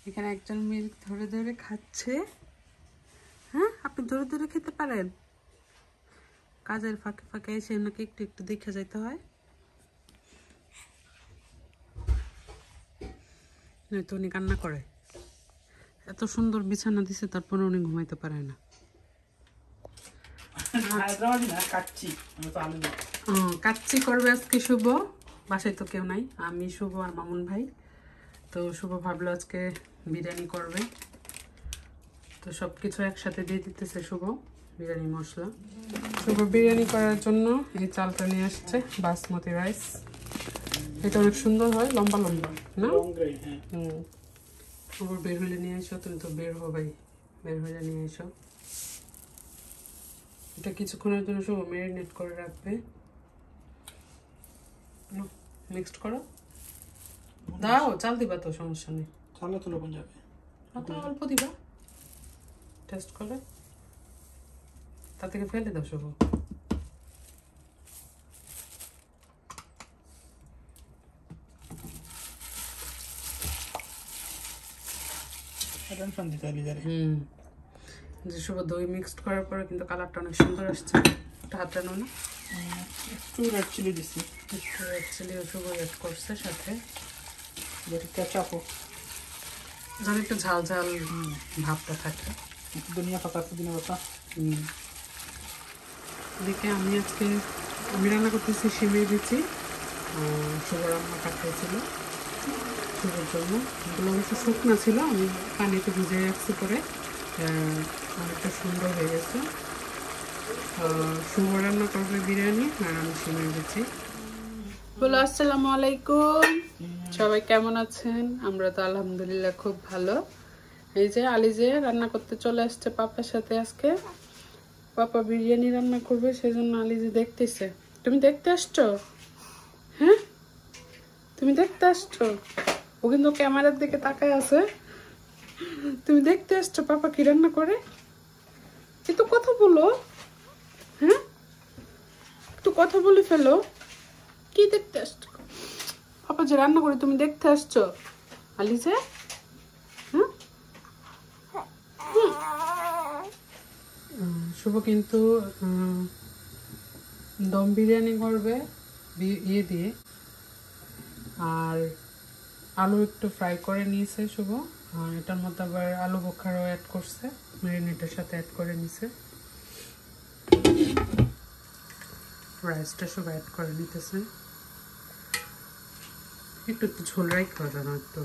এখানে একজন মিল্ক ধরে ধরে খাচ্ছে। হ্যাঁ, আপনি ধরে ধরে খেতে পারেন? কাজের ফাঁকে ফাঁকে এসে ওনাকে একটু একটু দেখে যাইতে হয়, নয়তো উনি কান্না করে। এত সুন্দর বিছানা দিছে, তারপরে উনি ঘুমাইতে পারে না। কাচ্চি করবে আজকে শুভ, বাসায় তো কেউ নাই, আমি, শুভ আর মামুন ভাই। তো শুভ ভাবলো আজকে বিরিয়ানি করবে, তো সব কিছু একসাথে দিয়ে দিতেছে শুভ, বিরিয়ানি মশলা। শুভ বিরিয়ানি করার জন্য এই চালটা নিয়ে আসছে, বাসমতি রাইস। এটা অনেক সুন্দর হয়, লম্বা লম্বা না? শুভ বের হলে নিয়ে এসো, তুমি তো বের হবাই, বের হলে নিয়ে এসো। এটা কিছুক্ষণের জন্য শুভ ম্যারিনেট করে রাখবে। মিক্সড করো, দাও, চাল দিবা তো, সমস্যা নেই। চালে তো লবণ যাবে, অল্প দিবা, টেস্ট করে, তা থেকে ফেলে দাও শুভ। যে শুভ দই মিক্সড করার পরে কিন্তু কালারটা অনেক সুন্দর আসছে। একটা হাত টানো না, একটু রেড চিলি দিচ্ছি, একটু রেড চিলিও শুভ অ্যাড করছে সাথে, কেচাপও, যেন একটু ঝাল ঝাল ভাবটা থাকে। ধনিয়া পাতা, পুদিনা পাতা। এদিকে আমি রান্না করতেছি শিমের বিচি। শুভ রান্না কাটাইছিল শুভর জন্য, এগুলো অবশ্য শুকনো ছিল, আমি পানিতে ভিজিয়ে রাখছি, পরে অনেকটা সুন্দর হয়ে গেছে। শুভ রান্না করবে বিরিয়ানি, আর আমি শিমের বিচি। বলো আসসালামু আলাইকুম, সবাই কেমন আছেন? আমরা তো আলহামদুলিল্লাহ খুব ভালো। এই যে আলিজে রান্না করতে চলে আসছে পাপার সাথে। আজকে পাপা বিরিয়ানি রান্না করবে, সেজন্য আলিজে দেখতেছে। তুমি দেখতে আসছো? হ্যাঁ, তুমি দেখতে আসছো? ও কিন্তু ক্যামেরার দিকে তাকায় আছে। তুমি দেখতে আসছো পাপা কি রান্না করে? একটু কথা বলো, হ্যাঁ, একটু কথা বলে ফেলো। কি দেখতে আসছো? পাপা যে রান্না করে তুমি দেখতে আসছো আলিজে? হ্যাঁ, শুভ কিন্তু দম বিরিয়ানি করবে ইয়ে দিয়ে, আর আলু একটু ফ্রাই করে নিয়েছে শুভ। এটার মধ্যে আবার আলু বোখারাও অ্যাড করছে, ম্যারিনেটের সাথে অ্যাড করে নিছে। রাইসটা শুভ অ্যাড করে নিতেছে। একটু একটু ঝোল রাখতে হবে, যেন একটু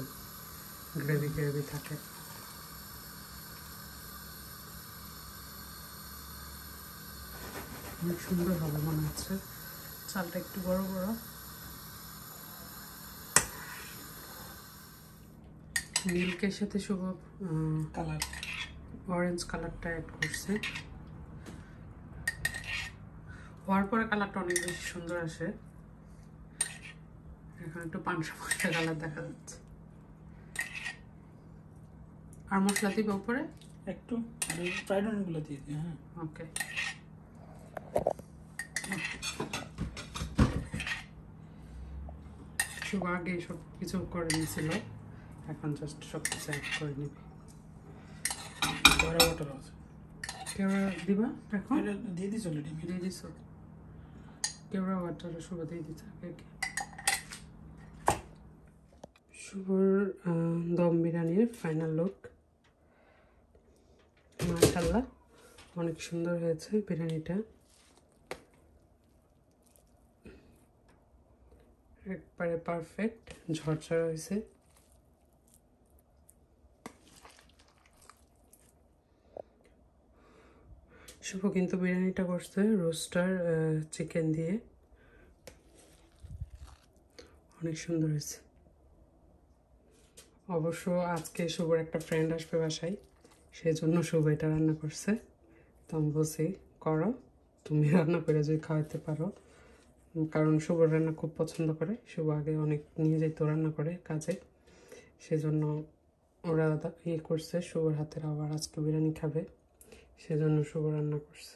গ্রেভি গ্রেভি থাকে। অনেক সুন্দর হবে মনে হচ্ছে, চালটা একটু বড় বড়। মিল্কের সাথে শুভ কালার, অরেঞ্জ কালারটা অ্যাড করছে, হওয়ার পরে কালারটা অনেক বেশি সুন্দর আসে। এখন একটু পানসা পানসা কালার দেখা যাচ্ছে। আর মশলা দিবে উপরে একটু ফ্রাইড অনিয়নগুলো দিয়ে দিই। হ্যাঁ, ওকে। শুভ আগে সব কিছু করে নিয়েছিল, এখন জাস্ট সব কিছু অ্যাড করে নিবি। কেওড়া ওয়াটার আছে, কেওড়া দিবা এখন? দিয়ে দিস অলরেডি, দিয়ে দিস। কেওড়া ওয়াটার শুভ দিয়ে দিতে আগে। শুভর দম বিরিয়ানির ফাইনাল লুক। মাশাআল্লাহ, অনেক সুন্দর হয়েছে বিরিয়ানিটা, একবারে পারফেক্ট, ঝরঝরা হয়েছে। শুভ কিন্তু বিরিয়ানিটা করছে রোস্টার চিকেন দিয়ে, অনেক সুন্দর হয়েছে। অবশ্য আজকে শুভর একটা ফ্রেন্ড আসবে বাসায়, সেজন্য শুভ এটা রান্না করছে। তো আমি বলছি করো, তুমি রান্না করে যদি খাওয়াতে পারো, কারণ শুভ রান্না খুব পছন্দ করে। শুভ আগে অনেক নিয়ে যেত রান্না করে কাজে, সেজন্য ওরা ইয়ে করছে শুভর হাতের, আবার আজকে বিরিয়ানি খাবে, সেজন্য শুভ রান্না করছে।